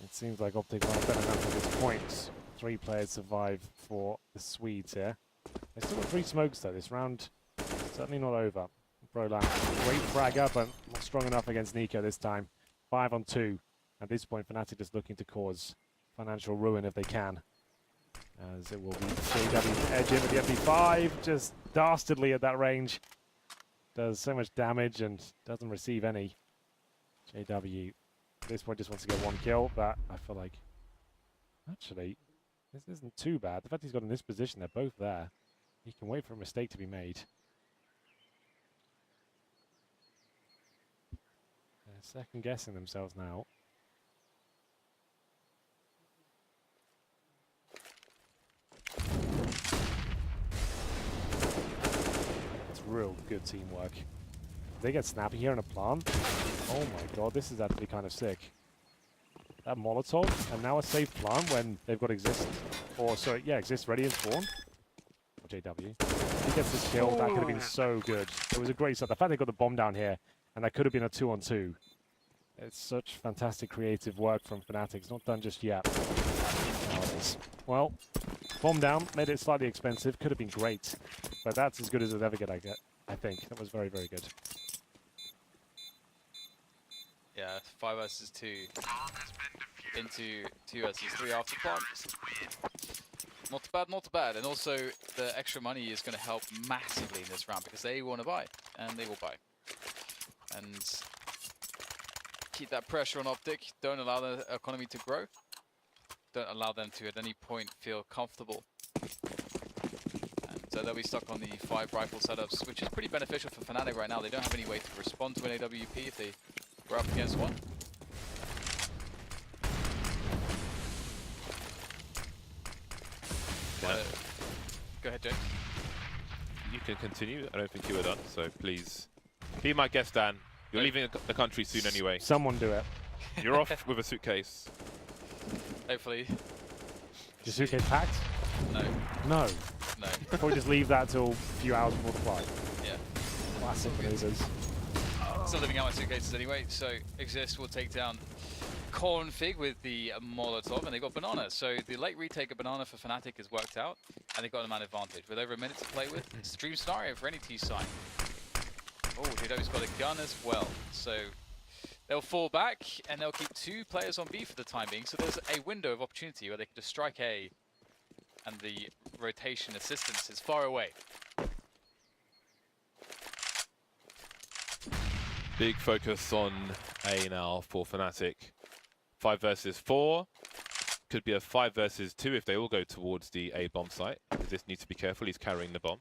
A: It seems like Optic are better enough at this point. 3 players survive for the Swedes here. They still got 3 smokes though. This round certainly not over. Brolan, great fragger, but not strong enough against Nico this time. 5 on 2. At this point, Fnatic just looking to cause financial ruin if they can. As it will be JW edge in with the FD5, just dastardly at that range. Does so much damage and doesn't receive any. JW at this point just wants to get 1 kill, but I feel like actually this isn't too bad. The fact he's got in this position, they're both there. He can wait for a mistake to be made. They're second guessing themselves now. It's real good teamwork. They get snappy here in a plant. Oh my god, this is actually kind of sick. That Molotov, and now a safe plant when they've got Exist. Or, sorry, yeah, Exist ready and spawn. Or JW. He gets this kill, that could have been so good. It was a great start. The fact they got the bomb down here, and that could have been a 2-on-2. It's such fantastic creative work from Fnatic. It's not done just yet. Now it is. Well, bomb down, made it slightly expensive. Could have been great. But that's as good as it ever get, I think. That was very, very good.
C: Yeah, 5 versus 2 into 2 versus 3 after plants. Not too bad, not too bad. And also, the extra money is going to help massively in this round because they want to buy, and they will buy. And keep that pressure on Optic. Don't allow the economy to grow. Don't allow them to, at any point, feel comfortable. And so they'll be stuck on the 5 rifle setups, which is pretty beneficial for Fnatic right now. They don't have any way to respond to an AWP if they we're up against one.
B: Yeah.
C: Go ahead, Jake.
B: You can continue. I don't think you were done, so please be my guest, Dan. You're leaving the country soon anyway.
A: Someone do it.
B: You're off with a suitcase.
C: Hopefully.
A: Your suitcase packed?
C: No.
A: No.
C: No.
A: Probably just leave that till a few hours before the flight.
C: Yeah.
A: Classic maneuvers.
C: Still living out my suitcases anyway, so Exist will take down Cornfig with the Molotov, and they've got Banana. So the late retake of Banana for Fnatic has worked out, and they've got a man advantage. With over a minute to play with, it's a dream scenario for any T-side. Oh, JW's got a gun as well. So they'll fall back, and they'll keep 2 players on B for the time being. So there's a window of opportunity where they can just strike A, and the rotation assistance is far away.
B: Big focus on A now for Fnatic. 5 versus 4. Could be a 5 versus 2 if they all go towards the A bomb site. This needs to be careful, he's carrying the bomb.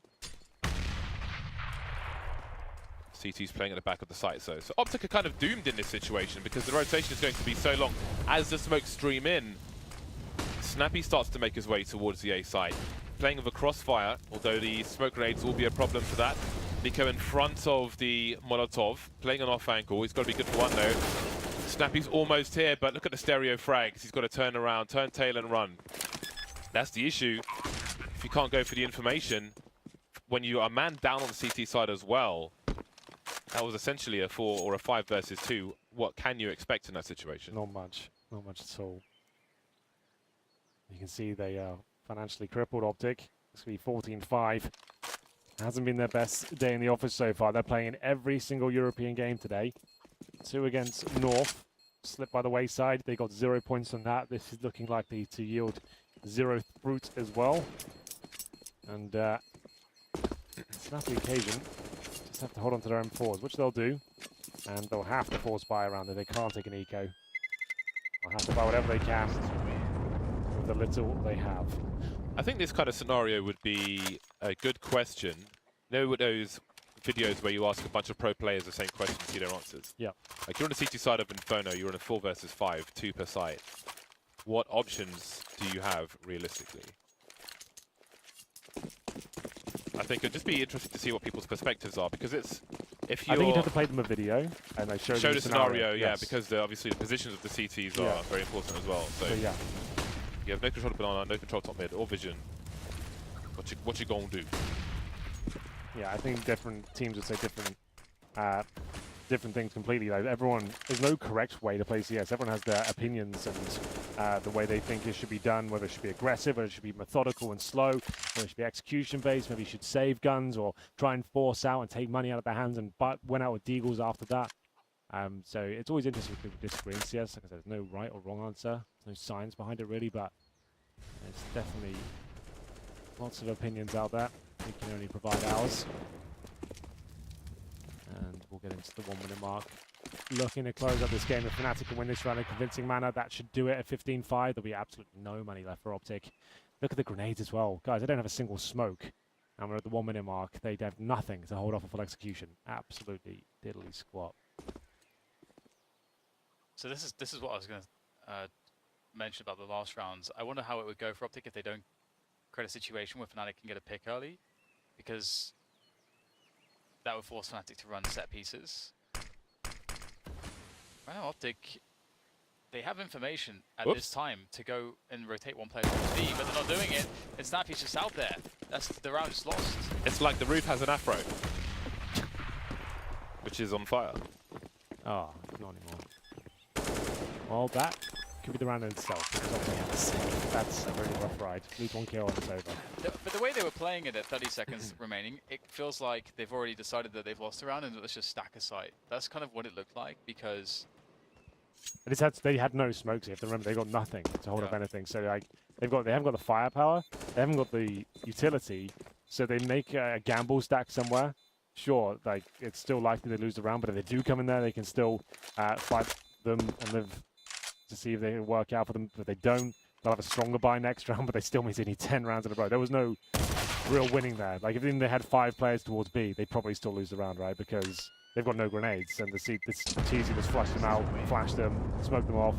B: CT's playing at the back of the site, so Optic are kind of doomed in this situation because the rotation is going to be so long. As the smokes stream in, Snappy starts to make his way towards the A site. Playing with a crossfire, although the smoke grenades will be a problem for that. Nico in front of the Molotov, playing on off ankle. He's got to be good for one though. Snappy's almost here, but look at the stereo frags. He's got to turn around, turn tail and run. That's the issue. If you can't go for the information, when you are man down on the CT side as well, that was essentially a 4 or a 5 versus 2. What can you expect in that situation?
A: Not much. Not much at all. You can see they are financially crippled, Optic. It's going to be 14-5. Hasn't been their best day in the office so far. They're playing in every single European game today. 2 against North. Slipped by the wayside. They got 0 points on that. This is looking likely to yield 0 fruit as well. And snappy occasion. Just have to hold on to their M4s, which they'll do. And they'll have to force buy around it. They can't take an eco. They'll have to buy whatever they can with the little they have.
B: I think this kind of scenario would be a good question. You know, with those videos where you ask a bunch of pro players the same question to see their answers?
A: Yeah.
B: Like you're on the CT side of Inferno, you're on a 4 versus 5, 2 per site. What options do you have realistically? I think it'd just be interesting to see what people's perspectives are because it's if you.
A: I think you'd have to play them a video and they show
B: the scenario, yeah,
A: yes.
B: because obviously the positions of the CTs are very important as well. So
A: yeah.
B: You have no control to Banana, no control top mid or vision. What you gonna do?
A: Yeah, I think different teams would say different different things completely. Like there's no correct way to play CS. Everyone has their opinions and the way they think it should be done, whether it should be aggressive, whether it should be methodical and slow, whether it should be execution-based, maybe you should save guns or try and force out and take money out of their hands and win out with deagles after that. So it's always interesting when people disagree in CS. Like I said, there's no right or wrong answer. There's no science behind it really, but there's definitely lots of opinions out there. We can only provide ours. And we'll get into the 1 minute mark. Looking to close up this game. If Fnatic can win this round in a convincing manner, that should do it at 15-5. There'll be absolutely no money left for Optic. Look at the grenades as well. Guys, they don't have a single smoke. And we're at the 1 minute mark. They'd have nothing to hold off a full execution. Absolutely diddly squat.
C: So this is what I was going to mention about the last rounds. I wonder how it would go for Optic if they don't create a situation where Fnatic can get a pick early, because that would force Fnatic to run set pieces. Well, Optic, they have information at this time to go and rotate one player to B, but they're not doing it, and Snappy's just out there. The round is lost.
B: It's like the roof has an afro, which is on fire.
A: Oh, not anymore. Well, that could be the round in itself, because obviously that's a really rough ride. Lose 1 kill and it's over.
C: But the way they were playing it at 30 seconds remaining, it feels like they've already decided that they've lost the round and let's just stack a site. That's kind of what it looked like, because
A: they had no smokes. You have to remember they got nothing to hold up anything. So like they haven't got the firepower, they haven't got the utility. So they make a gamble stack somewhere. Sure, like it's still likely they lose the round, but if they do come in there, they can still fight them and live to see if they can work out for them. If they don't, they'll have a stronger buy next round, but they still mean they need 10 rounds in a row. There was no real winning there. Like if they had 5 players towards B, they'd probably still lose the round, right? Because they've got no grenades, and this TZ just flushed them out, flashed them, smoked them off.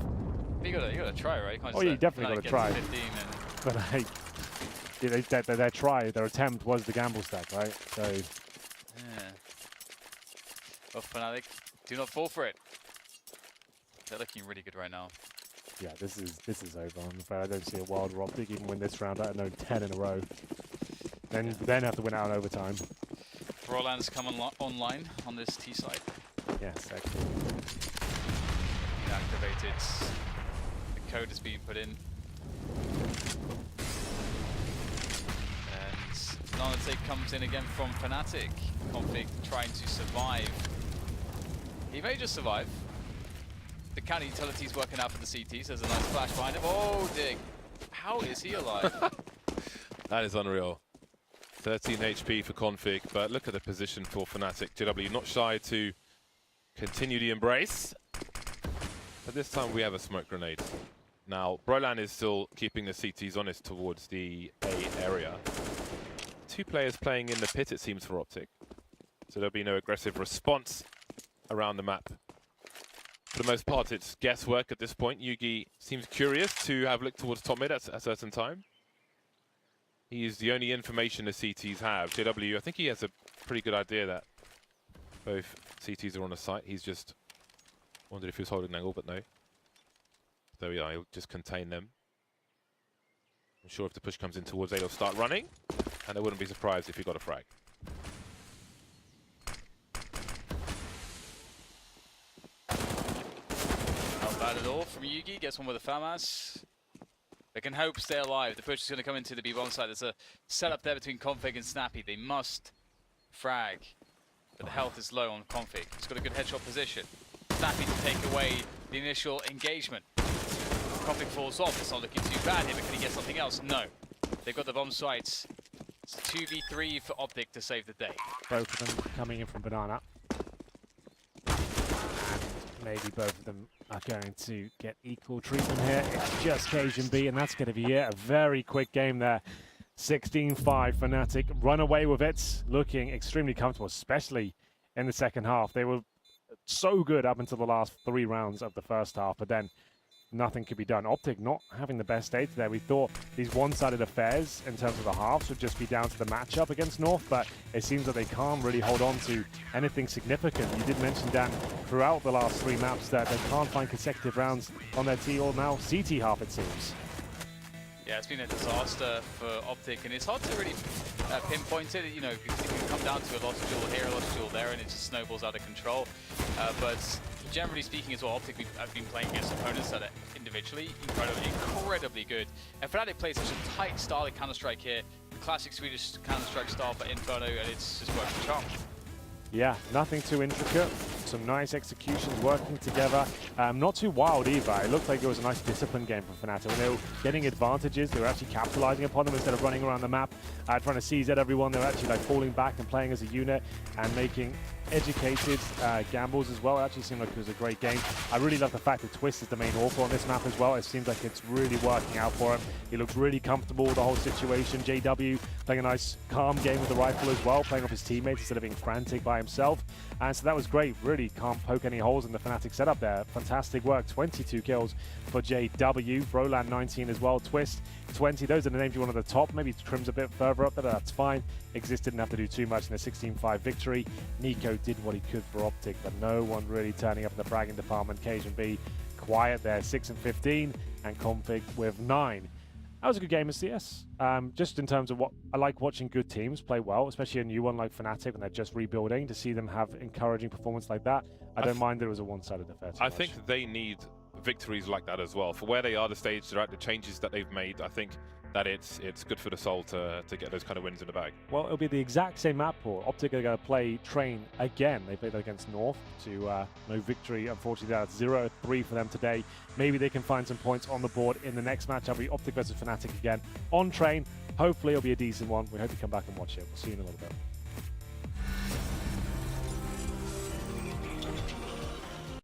C: You gotta try, right? You can't
A: You definitely gotta try.
C: 15
A: but like, their attempt was the gamble stack, right? So
C: yeah. Well, Fnatic, do not fall for it. They're looking really good right now.
A: yeah, this is over. I'm afraid I don't see a world where Optic even win this round. I know 10 in a row. Then have to win out in overtime.
C: Roland's come online on this T side.
A: Yes, excellent.
C: Activated. The code is being put in. And Nanotech comes in again from Fnatic. Config trying to survive. He may just survive. The counter utility's working out for the CTs. There's a nice flash behind him. Oh, dig. How is he alive?
B: That is unreal. 13 HP for Config, but look at the position for Fnatic. JW not shy to continue the embrace. But this time we have a smoke grenade. Now, Brolan is still keeping the CTs honest towards the A area. 2 players playing in the pit, it seems, for Optic. So there'll be no aggressive response around the map. For the most part, it's guesswork at this point. Yugi seems curious to have looked towards top mid at a certain time. He is the only information the CTs have. JW, I think he has a pretty good idea that both CTs are on the site. He's just wondered if he was holding an angle, but no. So yeah, he'll just contain them. I'm sure if the push comes in towards A, they'll start running. And I wouldn't be surprised if he got a frag.
C: Not bad at all from Yugi. Gets one with a FAMAS. They can hope stay alive. The push is going to come into the B-bomb side. There's a setup there between Config and Snappy. They must frag. But the health is low on Config. He's got a good headshot position. Snappy to take away the initial engagement. Config falls off. It's not looking too bad here, but can he get something else? No. They've got the bomb sites. It's a 2v3 for Optic to save the day.
A: Both of them coming in from Banana. Maybe both of them are going to get equal treatment here. It's just Cajun B, and that's going to be it. A very quick game there. 16-5 Fnatic run away with it, looking extremely comfortable, especially in the second half. They were so good up until the last 3 rounds of the first half, but then nothing could be done. Optic not having the best stage there. We thought these one-sided affairs in terms of the halves would just be down to the matchup against North, but it seems that they can't really hold on to anything significant. You did mention, Dan, throughout the last 3 maps that they can't find consecutive rounds on their T or now CT half, it seems.
C: Yeah, it's been a disaster for Optic, and it's hard to really pinpoint it. You know, it can come down to a lost duel here, a lost duel there, and it just snowballs out of control. But generally speaking as well, Optic have been playing against opponents that are individually incredibly good. And Fnatic plays such a tight style of Counter-Strike here, the classic Swedish Counter-Strike style for Inferno, and it's just worked for charm.
A: Yeah, nothing too intricate. Some nice executions working together. Not too wild either. It looked like it was a nice disciplined game for Fnatic. When they were getting advantages, they were actually capitalizing upon them instead of running around the map, trying to seize at everyone. They were actually like falling back and playing as a unit and making educated gambles as well. It actually seemed like it was a great game. I really love the fact that Twist is the main author on this map as well. It seems like it's really working out for him. He looks really comfortable with the whole situation. JW playing a nice calm game with the rifle as well, playing off his teammates instead of being frantic by himself. And so that was great. Really can't poke any holes in the Fnatic setup there. Fantastic work. 22 kills for JW. Brolan 19 as well. Twist 20. Those are the names you want at the top. Maybe Trim's a bit further up, but that's fine. Exist didn't have to do too much in a 16-5 victory. Nico did what he could for Optic, but no one really turning up in the bragging department. Cajun B quiet there, 6 and 15, and Config with 9. That was a good game of CS. Just in terms of what I like watching good teams play well, especially a new one like Fnatic when they're just rebuilding, to see them have encouraging performance like that. I don't mind that it was a one-sided affair.
B: I think they need victories like that as well. For where they are, the stage they're at, the changes that they've made, I think that it's good for the soul to get those kind of wins in the bag.
A: Well, it'll be the exact same map pool. Optic are going to play Train again. They played against North to no victory. Unfortunately, that's 0-3 for them today. Maybe they can find some points on the board in the next match. It'll be Optic versus Fnatic again on Train. Hopefully, it'll be a decent one. We hope you come back and watch it. We'll see you in a little bit.